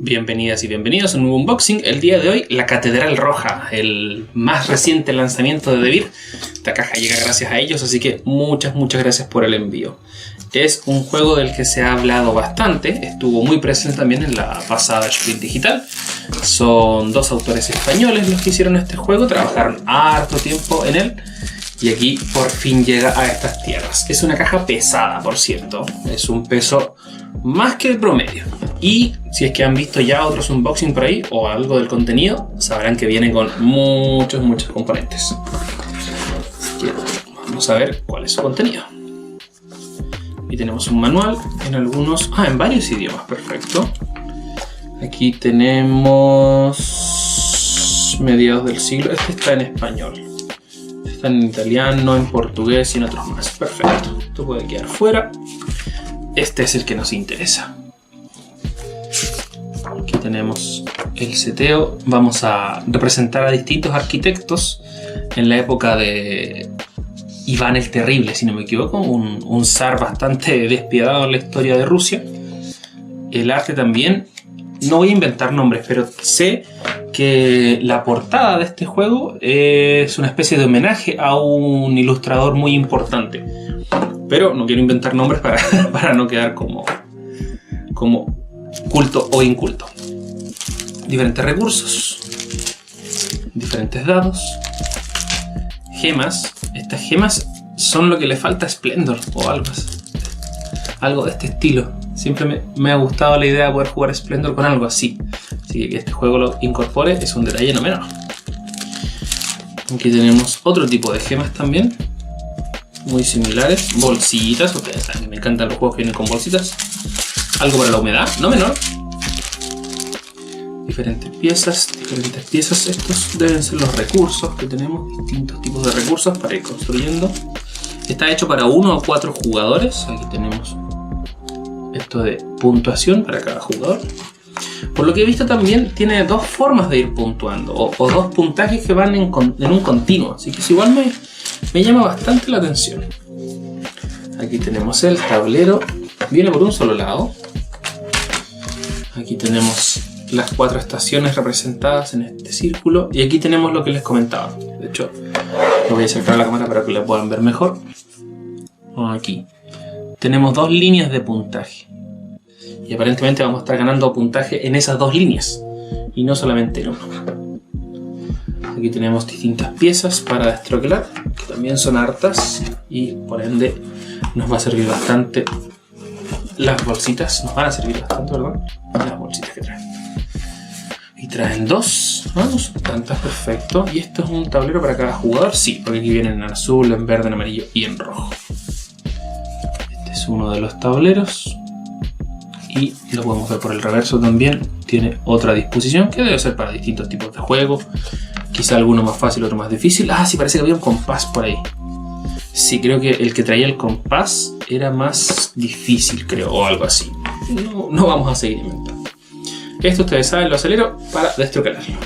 Bienvenidas y bienvenidos a un nuevo unboxing. El día de hoy, la Catedral Roja, el más reciente lanzamiento de Devir. Esta caja llega gracias a ellos, así que muchas gracias por el envío. Es un juego del que se ha hablado bastante, estuvo muy presente también en la pasada Spiel Digital. Son dos autores españoles los que hicieron este juego, trabajaron harto tiempo en él y aquí por fin llega a estas tierras. Es una caja pesada, por cierto, es un peso más que el promedio. Y si es que han visto ya otros unboxing por ahí o algo del contenido, sabrán que viene con muchos componentes. Así que vamos a ver cuál es su contenido. Aquí tenemos un manual en en varios idiomas, perfecto. Aquí tenemos mediados del siglo, este está en español. Está en italiano, en portugués y en otros más, perfecto. Esto puede quedar fuera. Este es el que nos interesa. Aquí tenemos el seteo. Vamos a representar a distintos arquitectos en la época de Iván el Terrible, si no me equivoco, un zar bastante despiadado en la historia de Rusia. El arte también, no voy a inventar nombres, pero sé que la portada de este juego es una especie de homenaje a un ilustrador muy importante. Pero no quiero inventar nombres para no quedar como culto o inculto. Diferentes recursos, diferentes dados, gemas. Estas gemas son lo que le falta a Splendor o algo de este estilo. Siempre me ha gustado la idea de poder jugar Splendor con algo así. Así que este juego lo incorpore es un detalle no menor. Aquí tenemos otro tipo de gemas también, muy similares. Bolsitas, ustedes saben que me encantan los juegos que vienen con bolsitas. Algo para la humedad, no menor. Diferentes piezas. Estos deben ser los recursos que tenemos, distintos tipos de recursos para ir construyendo. Está hecho para 1 o 4 jugadores. Aquí tenemos esto de puntuación para cada jugador. Por lo que he visto también tiene dos formas de ir puntuando o dos puntajes que van en un continuo. Así que eso igual me llama bastante la atención. Aquí tenemos el tablero. Viene por un solo lado. Aquí tenemos las 4 estaciones representadas en este círculo. Y aquí tenemos lo que les comentaba. De hecho, lo voy a acercar a la cámara para que la puedan ver mejor. Aquí tenemos 2 líneas de puntaje. Y aparentemente vamos a estar ganando puntaje en esas 2 líneas. Y no solamente en uno. Aquí tenemos distintas piezas para destroquelar, que también son hartas. Y por ende nos va a servir bastante. Las bolsitas nos van a servir bastante, ¿verdad? Las bolsitas que traen. Y traen 2. No son tantas, perfecto. Y esto es un tablero para cada jugador. Sí, porque aquí vienen en azul, en verde, en amarillo y en rojo. Este es uno de los tableros. Y lo podemos ver por el reverso también. Tiene otra disposición que debe ser para distintos tipos de juegos. Quizá alguno más fácil, otro más difícil. Ah, sí, parece que había un compás por ahí. Sí, creo que el que traía el compás era más difícil, creo, o algo así. No vamos a seguir inventando. Esto ustedes saben, lo acelero para destroquelarlo.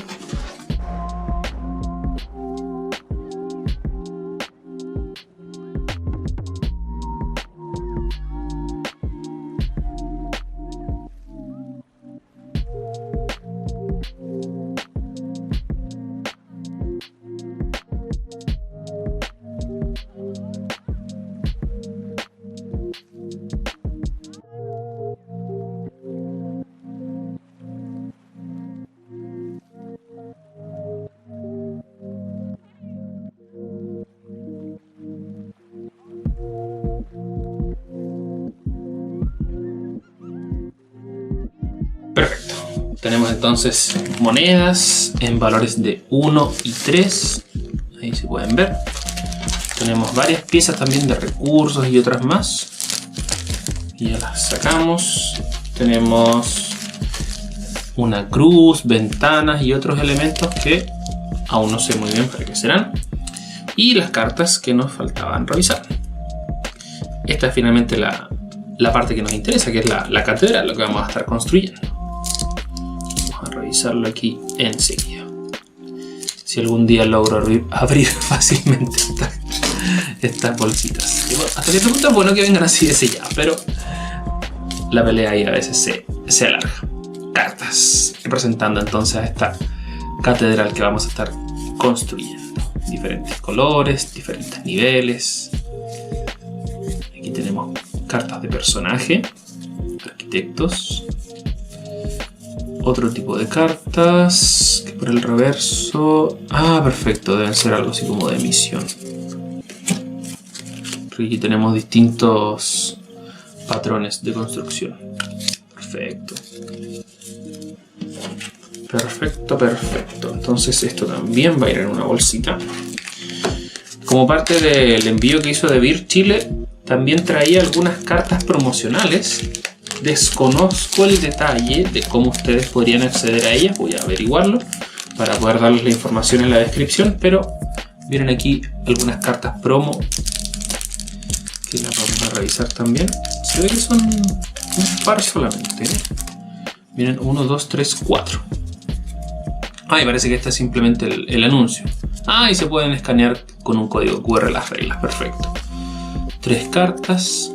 Perfecto. Tenemos entonces monedas en valores de 1 y 3. Ahí se pueden ver. Tenemos varias piezas también de recursos y otras más. Y ya las sacamos. Tenemos una cruz, ventanas y otros elementos que aún no sé muy bien para qué serán. Y las cartas que nos faltaban revisar. Esta es finalmente la parte que nos interesa, que es la catedral, lo que vamos a estar construyendo. Vamos a revisarlo aquí enseguida. Si algún día logro abrir fácilmente estas bolsitas. Hasta cierto punto es bueno que vengan así de selladas, pero la pelea ahí a veces se alarga. Cartas. rojas, representando entonces a esta catedral que vamos a estar construyendo. Diferentes colores, diferentes niveles. Aquí tenemos cartas de personaje, arquitectos. Otro tipo de cartas que por el reverso... Ah, perfecto, deben ser algo así como de misión. Aquí tenemos distintos patrones de construcción. Perfecto. Perfecto. Entonces esto también va a ir en una bolsita. Como parte del envío que hizo de Vir Chile, también traía algunas cartas promocionales. Desconozco el detalle de cómo ustedes podrían acceder a ellas. Voy a averiguarlo para poder darles la información en la descripción. Pero vienen aquí algunas cartas promo que las vamos a revisar también. Se ve que son un par solamente, ¿eh? Vienen 1, 2, 3, 4. Ah, y parece que este es simplemente el anuncio. Ah, y se pueden escanear con un código QR las reglas. Perfecto. 3 cartas.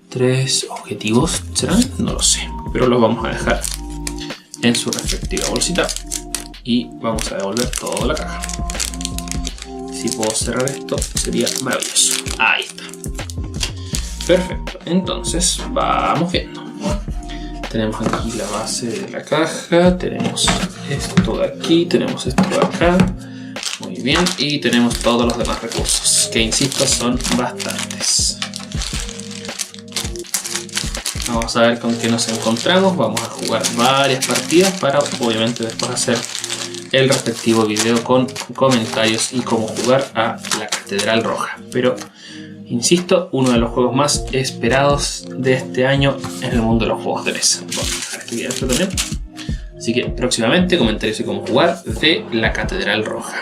3 objetivos. ¿Serán? No lo sé. Pero los vamos a dejar en su respectiva bolsita. Y vamos a devolver toda la caja. Si puedo cerrar esto, sería maravilloso. Ahí está. Perfecto. Entonces, vamos viendo. Tenemos aquí la base de la caja. Tenemos esto de aquí. Tenemos esto de acá. Muy bien. Y tenemos todos los demás recursos, que insisto, son bastantes. Vamos a ver con qué nos encontramos. Vamos a jugar varias partidas para obviamente después hacer el respectivo video con comentarios y cómo jugar a la Catedral Roja. Pero insisto, uno de los juegos más esperados de este año en el mundo de los juegos de mesa. Vamos a dejar este video también. Así que próximamente comentarios y cómo jugar de la Catedral Roja.